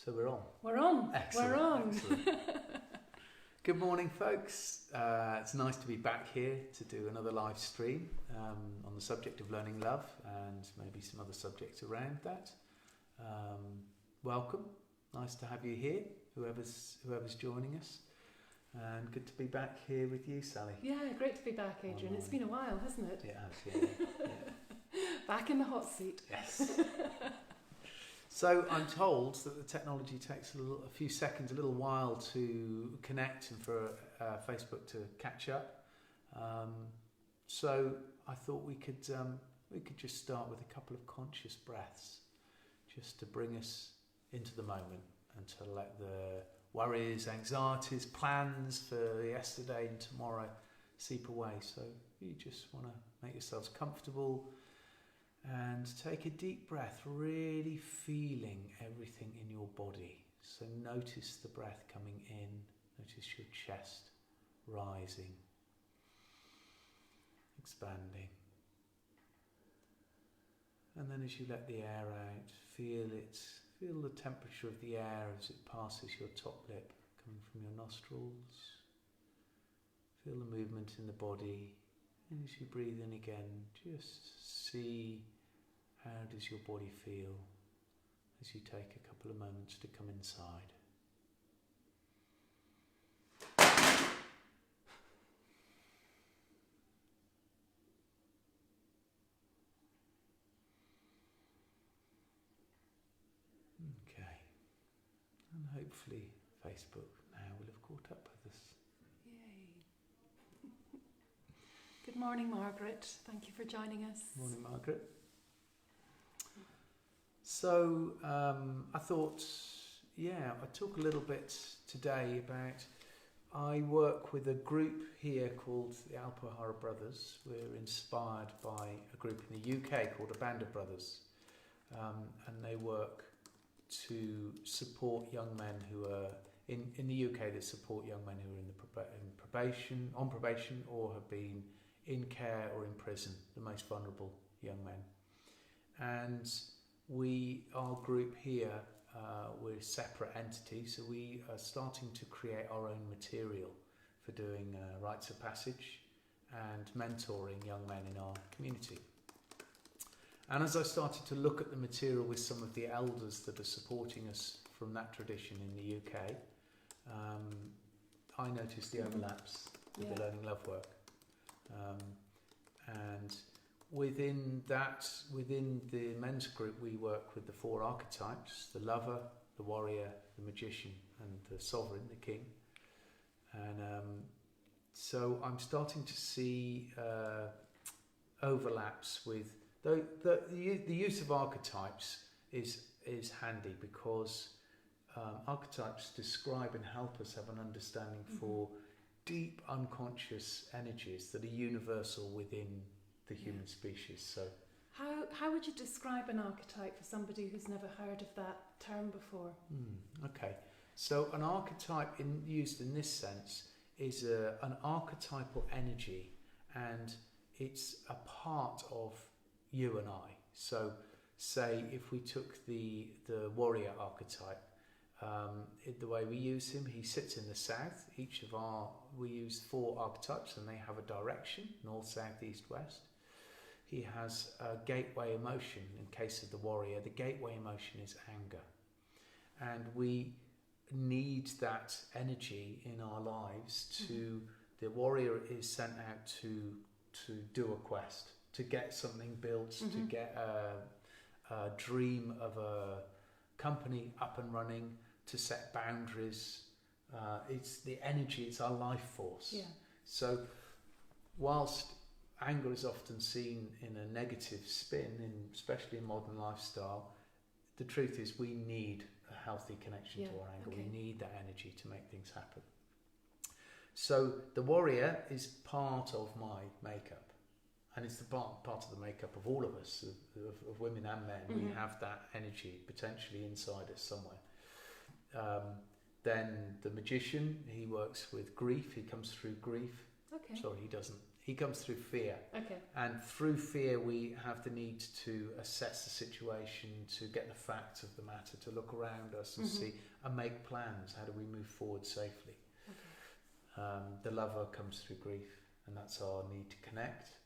So we're on. We're on. Excellent. We're on. Excellent. Good morning, folks. It's nice to be back here to do another live stream on the subject of learning love and maybe some other subjects around that. Welcome. Nice to have you here, whoever's joining us. And good to be back here with you, Sally. Yeah, great to be back, Adrian. It's been a while, hasn't it? It has, yeah. Back in the hot seat. Yes. So I'm told that the technology takes a few seconds, a little while to connect and for Facebook to catch up. So I thought we could just start with a couple of conscious breaths, just to bring us into the moment and to let the worries, anxieties, plans for yesterday and tomorrow seep away. So you just want to make yourselves comfortable and take a deep breath, really feeling everything in your body. So notice the breath coming in, notice your chest rising, expanding. And then as you let the air out, feel the temperature of the air as it passes your top lip, coming from your nostrils. Feel the movement in the body. And as you breathe in again, just see how does your body feel as you take a couple of moments to come inside. Okay. And hopefully Facebook now will have caught up with us. Yay. Good morning, Margaret. Thank you for joining us. Morning, Margaret. So I thought, I'd talk a little bit today about, I work with a group here called the Alpahara Brothers. We're inspired by a group in the UK called A Band of Brothers, and they work to support young men who are, in the UK they support young men who are on probation or have been in care or in prison, the most vulnerable young men. And our group here, we're separate entities, so we are starting to create our own material for doing rites of passage and mentoring young men in our community. And as I started to look at the material with some of the elders that are supporting us from that tradition in the UK, I noticed the overlaps with the Learning Love work. And within the men's group, we work with the 4 archetypes: the lover, the warrior, the magician, and the sovereign, the king. And so I'm starting to see overlaps with the use of archetypes is handy, because archetypes describe and help us have an understanding for deep unconscious energies that are universal within the human species. So how would you describe an archetype for somebody who's never heard of that term before? Okay, so an archetype used in this sense is an archetypal energy, and it's a part of you and I. So say if we took the warrior archetype, the way we use him, he sits in the south. We use 4 archetypes and they have a direction: north, south, east, west. He has a gateway emotion. In case of the warrior, the gateway emotion is anger. And we need that energy in our lives the warrior is sent out to do a quest, to get something built, to get a dream of a company up and running, to set boundaries. It's the energy, it's our life force. Yeah. So whilst anger is often seen in a negative spin, especially in modern lifestyle, the truth is we need a healthy connection to our anger. We need that energy to make things happen. So the warrior is part of my makeup, and it's the part of the makeup of all of us, of women and men. We have that energy potentially inside us somewhere. Then the magician, he works with grief. He comes through grief. Okay. Sorry, he doesn't. He comes through fear. Okay. And through fear, we have the need to assess the situation, to get the facts of the matter, to look around us and see and make plans. How do we move forward safely? Okay. The lover comes through grief, and that's our need to connect.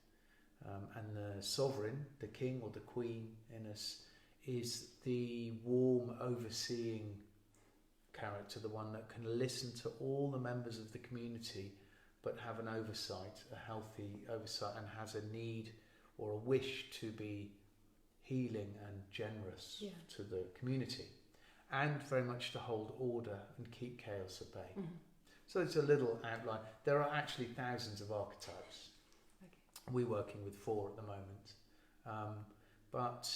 And the sovereign, the king or the queen in us, is the warm, overseeing character, the one that can listen to all the members of the community, but have an oversight, a healthy oversight, and has a need or a wish to be healing and generous to the community, and very much to hold order and keep chaos at bay. So it's a little outline. There are actually thousands of archetypes. Okay. We're working with 4 at the moment, but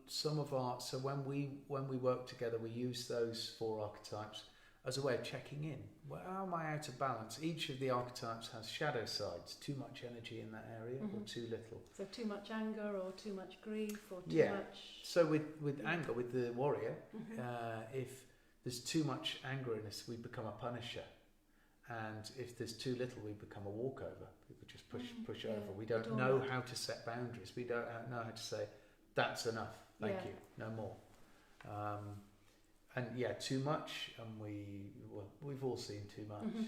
some of our, so when we work together, we use those 4 archetypes as a way of checking in. Well, how am I out of balance? Each of the archetypes has shadow sides, too much energy in that area or too little. So too much anger or too much grief or too much... So with anger, with the warrior, if there's too much anger in us, we become a punisher. And if there's too little, we become a walkover. People just push over. We don't know how to set boundaries. We don't know how to say, that's enough, thank you, no more. And too much, and we've all seen too much.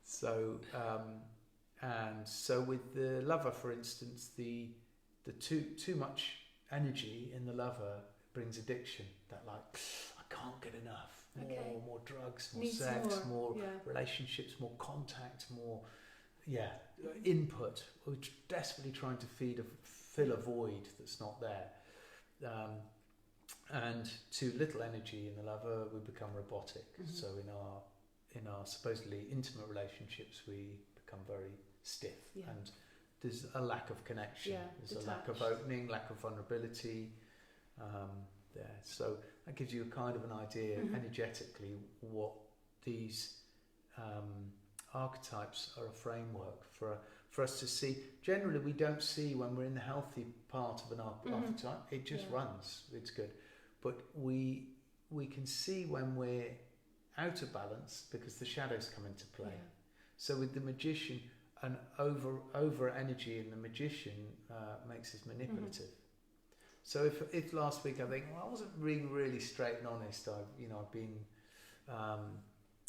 So with the lover, for instance, the too much energy in the lover brings addiction. That like, I can't get enough. More drugs, more sex, more relationships, more contact, more input. We're desperately trying to fill a void that's not there. And too little energy in the lover, we become robotic. So in our supposedly intimate relationships, we become very stiff, and there's a lack of connection. There's a lack of opening, lack of vulnerability. So that gives you a kind of an idea energetically what these archetypes are a framework for us to see. Generally, we don't see when we're in the healthy part of an archetype. It just runs. It's good. But we can see when we're out of balance because the shadows come into play. So with the magician, an over energy in the magician makes us manipulative. So if last week I think, well, I wasn't really straight and honest. I've been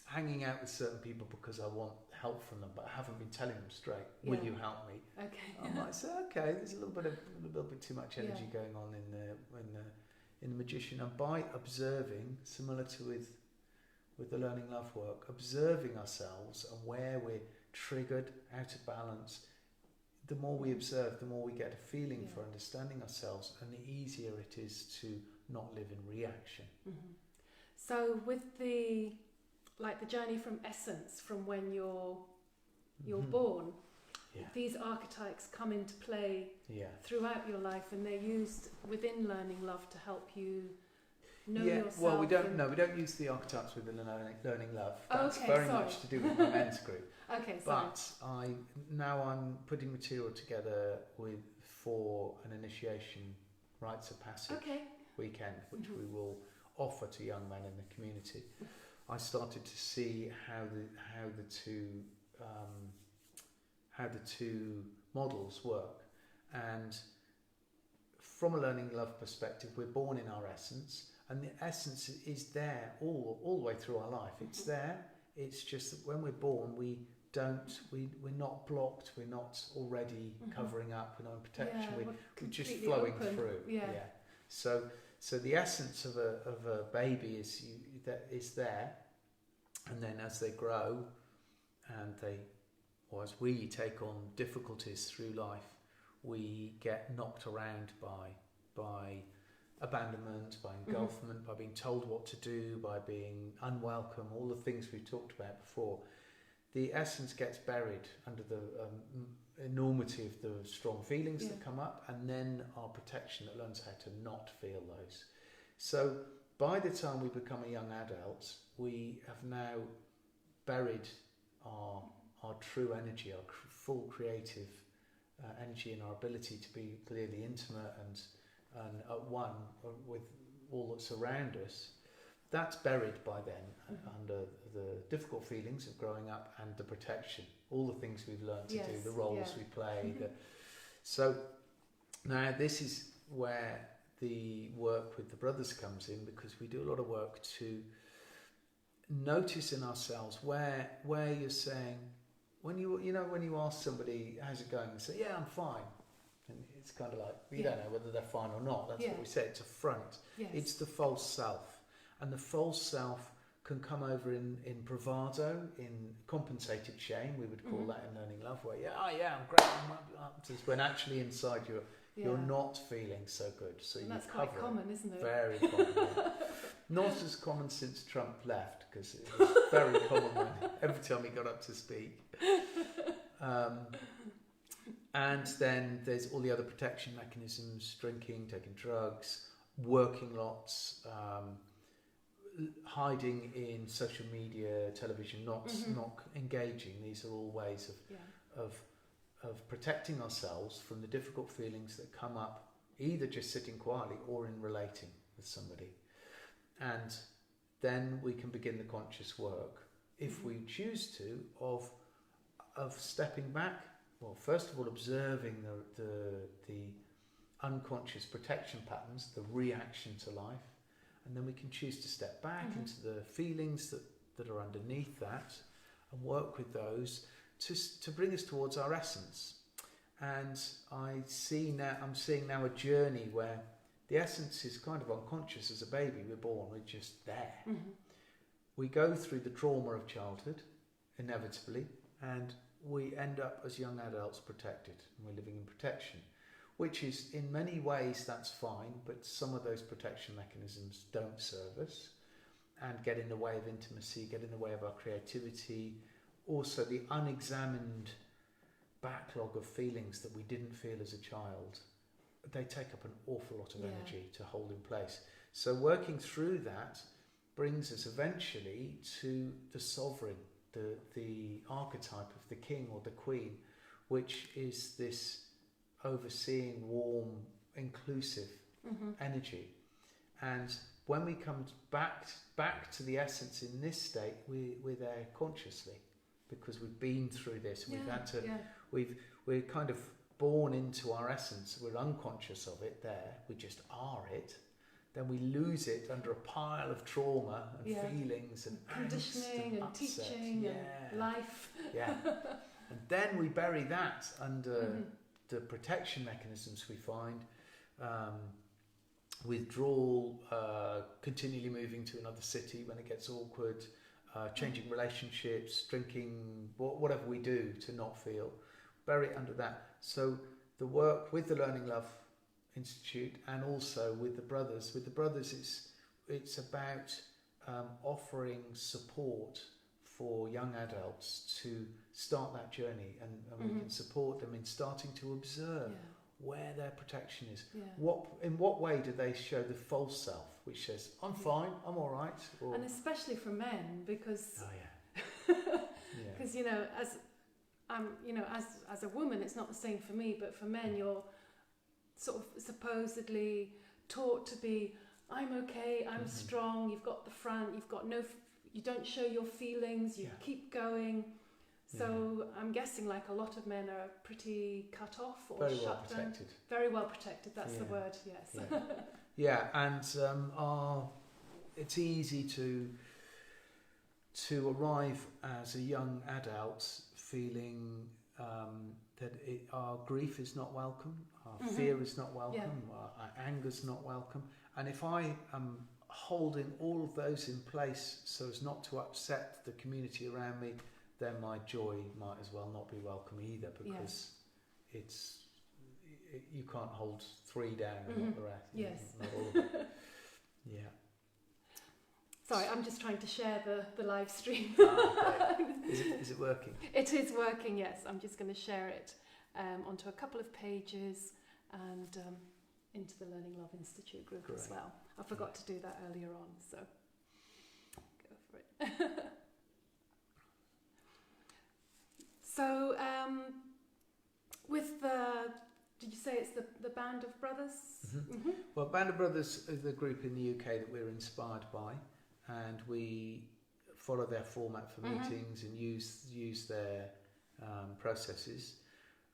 hanging out with certain people because I want help from them, but I haven't been telling them straight. Will you help me? Okay. I might say, okay, there's a little bit too much energy going on in the magician, and by observing, similar to with the learning love work, observing ourselves and where we're triggered, out of balance. The more we observe, the more we get a feeling for understanding ourselves, and the easier it is to not live in reaction. So with the journey from essence, from when you're born, these archetypes come into play throughout your life, and they're used within learning love to help you know yourself. Well, we don't use the archetypes within learning love. That's very much to do with my men's group. Okay, sorry. But I'm putting material together for an initiation rites of passage weekend, which we will offer to young men in the community. I started to see how the two models work, and from a learning love perspective, we're born in our essence, and the essence is there all the way through our life. It's there. It's just that when we're born, we're not blocked. We're not already covering up. We're not in protection. We're just flowing through. So the essence of a baby is there, and then as they grow, and as we take on difficulties through life, we get knocked around by abandonment, by engulfment, by being told what to do, by being unwelcome, all the things we've talked about before. The essence gets buried under the enormity of the strong feelings that come up, and then our protection that learns how to not feel those. So by the time we become a young adult, we have now buried our true energy, our full creative energy, and our ability to be clearly intimate and at one with all that's around us. that's buried by then under the difficult feelings of growing up and the protection, all the things we've learned to do, the roles we play. So now this is where the work with the brothers comes in, because we do a lot of work to notice in ourselves where you're saying, when you ask somebody how's it going, and say yeah, I'm fine, and it's kind of like we don't know whether they're fine or not. That's what we say. It's a front. It's the false self, and the false self can come over in bravado, in compensated shame. We would call that in learning love, where I'm great, when actually inside you're not feeling so good. So and that's quite common, isn't it? Very common. Not as common since Trump left, because it was very common every time he got up to speak. And then there's all the other protection mechanisms: drinking, taking drugs, working lots, hiding in social media, television, not engaging. These are all ways of protecting ourselves from the difficult feelings that come up, either just sitting quietly or in relating with somebody. And then we can begin the conscious work, if we choose to, of stepping back. Well, first of all, observing the unconscious protection patterns, the reaction to life, and then we can choose to step back into the feelings that are underneath that and work with those to bring us towards our essence. And I'm seeing now a journey where the essence is kind of unconscious. As a baby, we're born, we're just there. We go through the trauma of childhood, inevitably, and we end up as young adults protected, and we're living in protection, which is, in many ways, that's fine, but some of those protection mechanisms don't serve us and get in the way of intimacy, get in the way of our creativity. Also, the unexamined backlog of feelings that we didn't feel as a child, they take up an awful lot of energy to hold in place. So working through that brings us eventually to the sovereign, the archetype of the king or the queen, which is this overseeing, warm, inclusive energy. And when we come back to the essence in this state, we're there consciously, because we've been through this. We've had to. We're kind of born into our essence. We're unconscious of it there. We just are it. Then we lose it under a pile of trauma and feelings and conditioning and upset. Teaching and life. And then we bury that under the protection mechanisms we find. Withdrawal, continually moving to another city when it gets awkward, changing relationships, drinking, whatever we do to not feel, bury it under that. So the work with the Learning Love Institute and also with the brothers, it's about offering support for young adults to start that journey, and we can support them in starting to observe where their protection is. In what way do they show the false self, which says I'm fine, I'm all right? Or, and especially for men, because because as a woman, it's not the same for me, but for men, you're sort of supposedly taught to be, I'm okay, I'm strong, you've got the front, you don't show your feelings, you keep going. So I'm guessing like a lot of men are pretty cut off or very shut well down. protected. Very well protected, that's the word, yes. And it's easy to arrive as a young adult feeling that our grief is not welcome, our fear is not welcome, our anger is not welcome. And if I am holding all of those in place so as not to upset the community around me, then my joy might as well not be welcome either, because you can't hold three down and not the rest. Yes. Not all of it. Sorry, I'm just trying to share the live stream. Okay. Is it working? It is working, yes. I'm just going to share it onto a couple of pages and into the Learning Love Institute group as well. I forgot to do that earlier on, so go for it. So, with did you say it's the Band of Brothers? Well, Band of Brothers is the group in the UK that we're inspired by, and we follow their format for meetings and use their processes.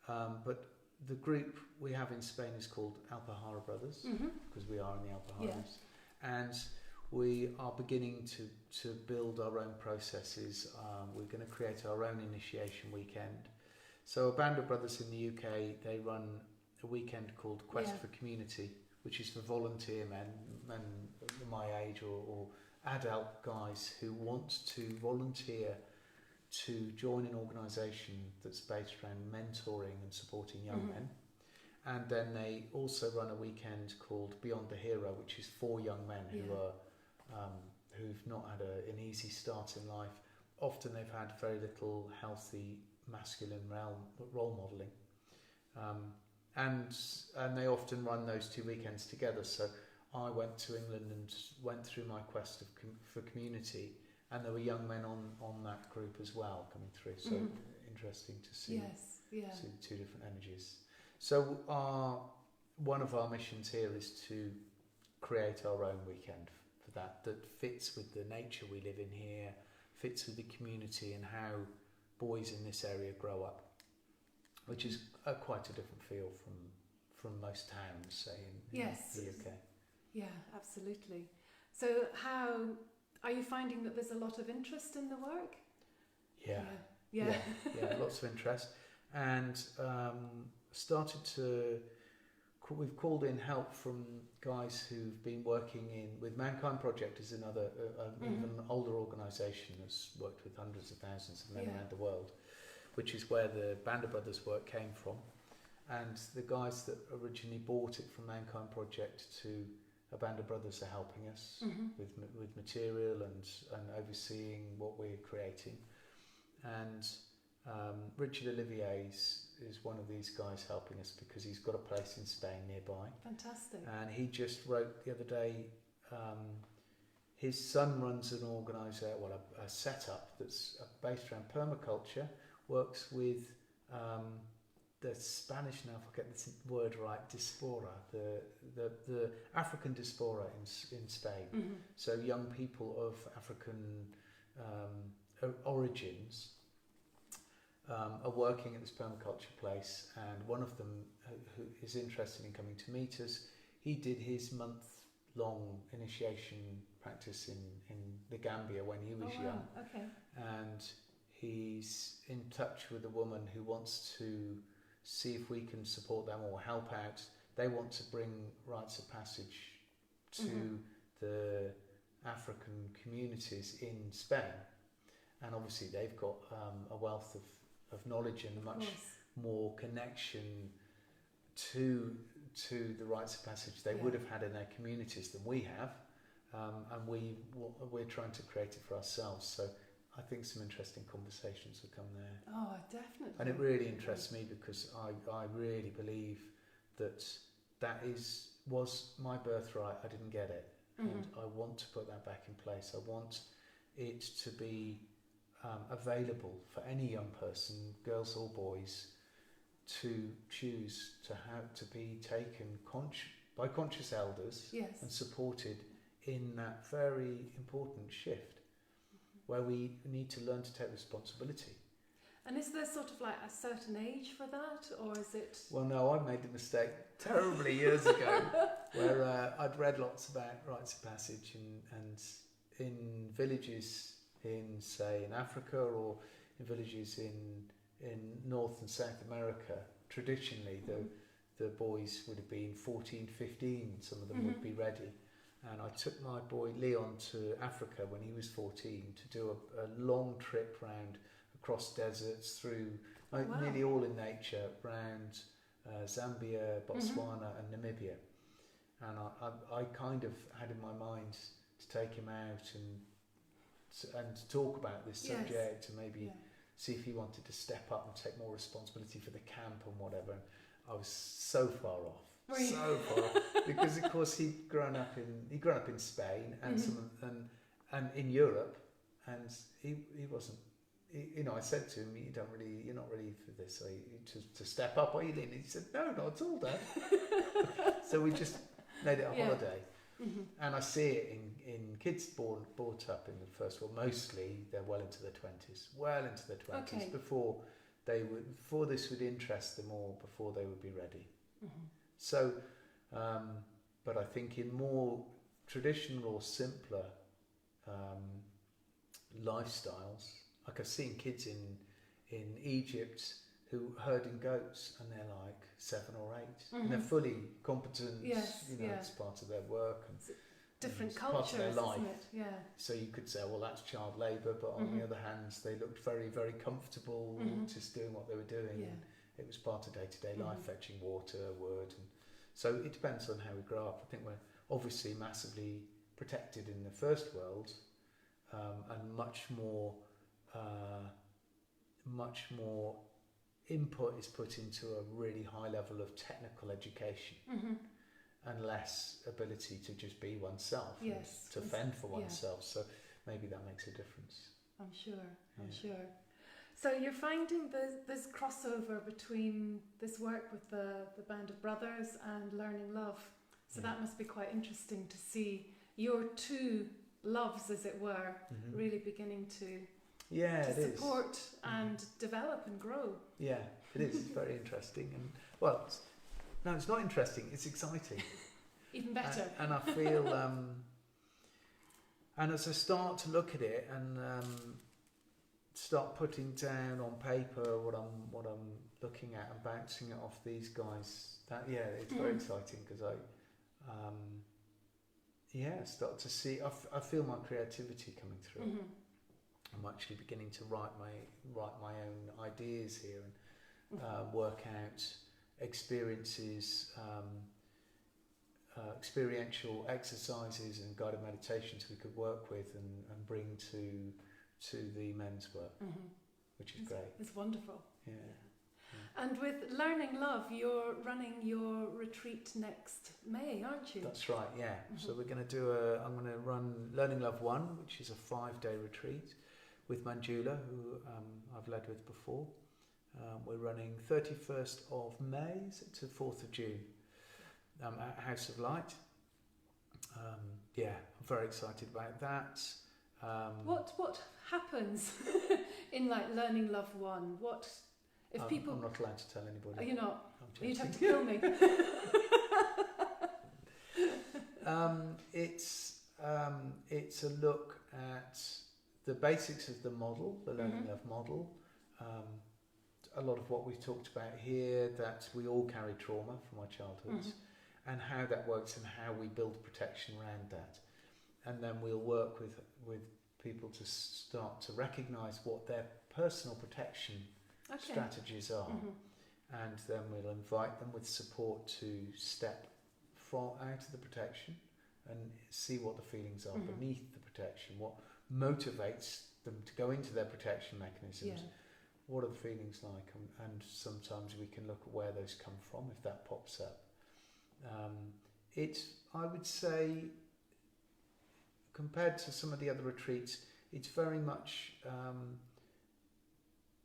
But the group we have in Spain is called Alpahara Brothers, because we are in the Alpaharas, and we are beginning to build our own processes. We're going to create our own initiation weekend. So a band of brothers in the UK, they run a weekend called Quest for Community, which is for volunteer men my age or adult guys who want to volunteer to join an organisation that's based around mentoring and supporting young men. And then they also run a weekend called Beyond the Hero, which is for young men who are who've not had an easy start in life. Often they've had very little healthy masculine role modelling. And they often run those 2 weekends together. So I went to England and went through my quest for community, and there were young men on that group as well coming through. So interesting to see, see 2 different energies. So one of our missions here is to create our own weekend for that fits with the nature we live in here, fits with the community and how boys in this area grow up, which is quite a different feel from most towns, say, in the UK. Yeah, absolutely. So how are you finding that there's a lot of interest in the work? Yeah, lots of interest, and we've called in help from guys who've been working with Mankind Project, is another even older organisation that's worked with hundreds of thousands of men around the world, which is where the Band of Brothers work came from. And the guys that originally bought it from Mankind Project to a Band of Brothers are helping us with material and overseeing what we're creating. And Richard Olivier is one of these guys helping us because he's got a place in Spain nearby. Fantastic. And he just wrote the other day, his son runs an a setup that's based around permaculture, works with the Spanish, now I forget this word right, diaspora, the African diaspora in Spain. So young people of African origins are working at this permaculture place, and one of them who is interested in coming to meet us, he did his month-long initiation practice in the Gambia when he was young. Okay. And he's in touch with a woman who wants to see if we can support them or help out. They want to bring rites of passage to the African communities in Spain, and obviously they've got a wealth of knowledge and much more connection to the rites of passage they would have had in their communities than we have, and we're trying to create it for ourselves. So I think some interesting conversations will come there. Oh, definitely. And it really interests me because I really believe that was my birthright. I didn't get it, and I want to put that back in place. I want it to be available for any young person, girls or boys, to choose to be taken by conscious elders and supported in that very important shift where we need to learn to take responsibility. And is there sort of like a certain age for that, or is it? Well, no, I made the mistake terribly years ago where I'd read lots about rites of passage and in villages in Africa or in villages in North and South America, traditionally the boys would have been 14, 15, some of them would be ready. And I took my boy Leon to Africa when he was 14 to do a long trip across deserts through nearly all in nature, around Zambia, Botswana and Namibia. And I kind of had in my mind to take him out and to talk about this subject, to maybe see if he wanted to step up and take more responsibility for the camp and whatever. And I was so far off. So far off, because of course he'd grown up in Spain and and in Europe, and he wasn't. I said to him, "You're not ready for this, to step up, are you?" And he said, "No, not at all, Dad." So we just made it a holiday. And I see it in kids brought up in the first world. Mostly they're well into their 20s, Okay. before this would interest them or before they would be ready. Mm-hmm. So, but I think in more traditional or simpler lifestyles, like I've seen kids in Egypt who herding goats, and they're like 7 or 8, and they're fully competent. Yes, it's part of their work and different it's part of cultures, their life. isn't it? Yeah. So you could say, well, that's child labour, but on the other hand, they looked very, very comfortable just doing what they were doing. Yeah. And it was part of day-to-day life, fetching water, wood. And so it depends on how we grow up. I think we're obviously massively protected in the first world, and much more input is put into a really high level of technical education. And less ability to just be oneself, Yes, to fend for oneself. So maybe that makes a difference. I'm sure. So you're finding this crossover between this work with the Band of Brothers and Learning Love. So that must be quite interesting to see your two loves, as it were, really beginning to support and develop and grow. Yeah, it is. It's very interesting. And no, it's not interesting. It's exciting. Even better. And I feel, and as I start to look at it and start putting down on paper what I'm looking at and bouncing it off these guys, it's very exciting because I start to see. I feel my creativity coming through. I'm actually beginning to write my own ideas here and work out experiences, experiential exercises and guided meditations we could work with and bring to the men's work, which is great. It's wonderful. Yeah. And with Learning Love, you're running your retreat next May, aren't you? That's right, yeah. So we're going to I'm going to run Learning Love 1, which is a 5-day retreat with Manjula, who I've led with before. We're running 31st of May to 4th of June at House of Light. I'm very excited about that. What happens in like Learning Love 1? What if people? I'm not allowed to tell anybody. Are you not? I'm You'd have to kill me. It's a look at the basics of the model, the Learning Love model. A lot of what we've talked about here, that we all carry trauma from our childhoods, and how that works and how we build protection around that. And then we'll work with people to start to recognise what their personal protection strategies are. And then we'll invite them with support to step out of the protection and see what the feelings are beneath the protection, what motivates them to go into their protection mechanisms. What are the feelings like? And sometimes we can look at where those come from if that pops up. I would say, compared to some of the other retreats, it's very much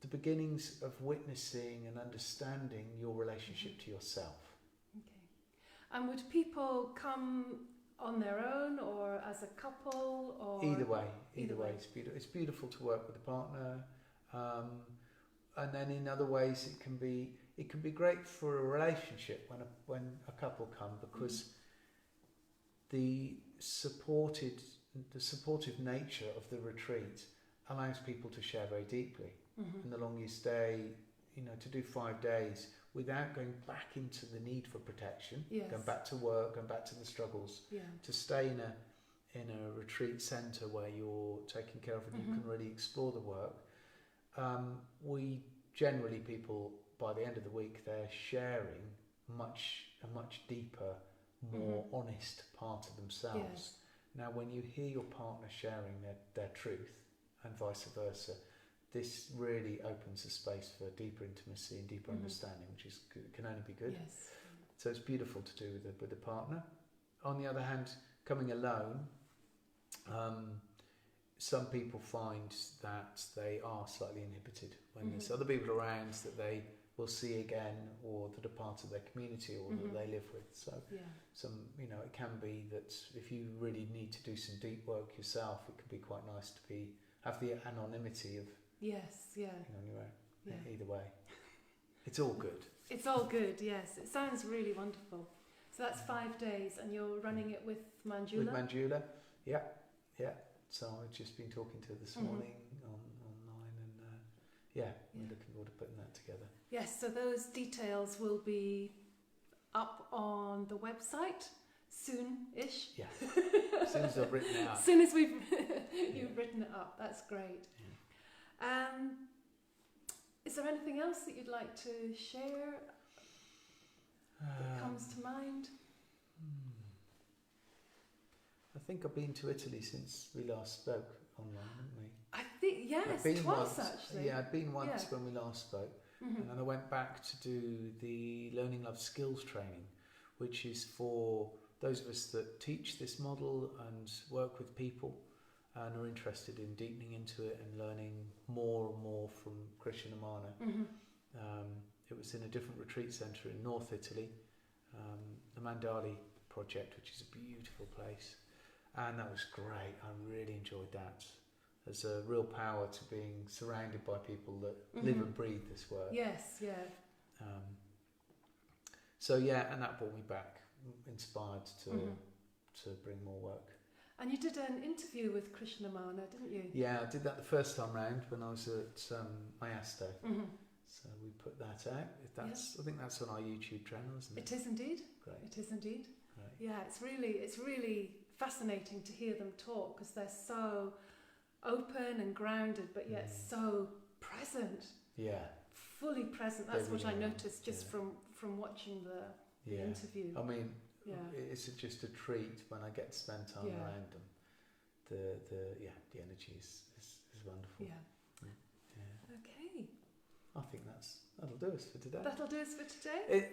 the beginnings of witnessing and understanding your relationship to yourself. Okay. And would people come on their own or as a couple? Or Either way. It's beautiful to work with a partner. And then in other ways it can be great for a relationship when a couple come, because the supportive nature of the retreat allows people to share very deeply. And the longer you stay, to do 5 days without going back into the need for protection, going back to work, going back to the struggles, to stay in a retreat centre where you're taken care of and you can really explore the work. People by the end of the week, they're sharing a much deeper, more honest part of themselves. Now, when you hear your partner sharing their truth and vice versa, this really opens a space for deeper intimacy and deeper understanding, which can only be good. Yes. So it's beautiful to do with a partner. On the other hand, coming alone, some people find that they are slightly inhibited when there's other people around, that they will see again, or that are part of their community, or that they live with. So it can be that if you really need to do some deep work yourself, it can be quite nice to have the anonymity of on your own. Yeah. Either way, it's all good. It's all good. Yes, it sounds really wonderful. So that's 5 days, and you're running it with Manjula. With Manjula, yeah. So I've just been talking to her this morning online, and we're looking forward to putting that together. Yes, so those details will be up on the website soon-ish. Yeah, as soon as I've written it up. As soon as you've written it up, that's great. Yeah. Is there anything else that you'd like to share that comes to mind? I think I've been to Italy since we last spoke online, haven't we? I think, yes, twice actually. Yeah, I'd been once when we last spoke. And then I went back to do the Learning Love Skills training, which is for those of us that teach this model and work with people and are interested in deepening into it and learning more and more from Christian Amana. It was in a different retreat centre in North Italy, the Mandali project, which is a beautiful place. And that was great. I really enjoyed that. There's a real power to being surrounded by people that live and breathe this work. Yes, yeah. And that brought me back, inspired to bring more work. And you did an interview with Krishnamana, didn't you? Yeah, I did that the first time round when I was at Mayasto. So we put that out. I think that's on our YouTube channel, isn't it? It is indeed. Great. It is indeed. Right. Yeah, it's really fascinating to hear them talk, because they're so open and grounded, but yet so present. Yeah. Fully present. That's what I noticed just from watching the interview. I mean, it's just a treat when I get to spend time around them. The energy is wonderful. Yeah. Okay. I think that'll do us for today. That'll do us for today.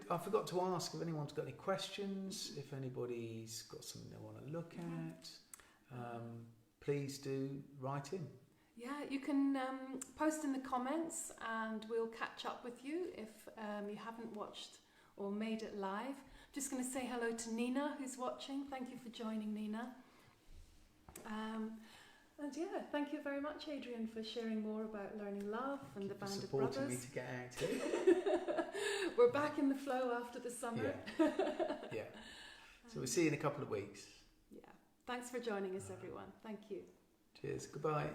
I forgot to ask if anyone's got any questions. If anybody's got something they want to look at, please do write in. Yeah, you can post in the comments, and we'll catch up with you if you haven't watched or made it live. Just going to say hello to Nina, who's watching. Thank you for joining, Nina. And thank you very much, Adrian, for sharing more about Learning Love and the Band of Brothers. Supporting me to get out here. We're back in the flow after the summer. Yeah. So we'll see you in a couple of weeks. Yeah. Thanks for joining us, everyone. Thank you. Cheers. Goodbye.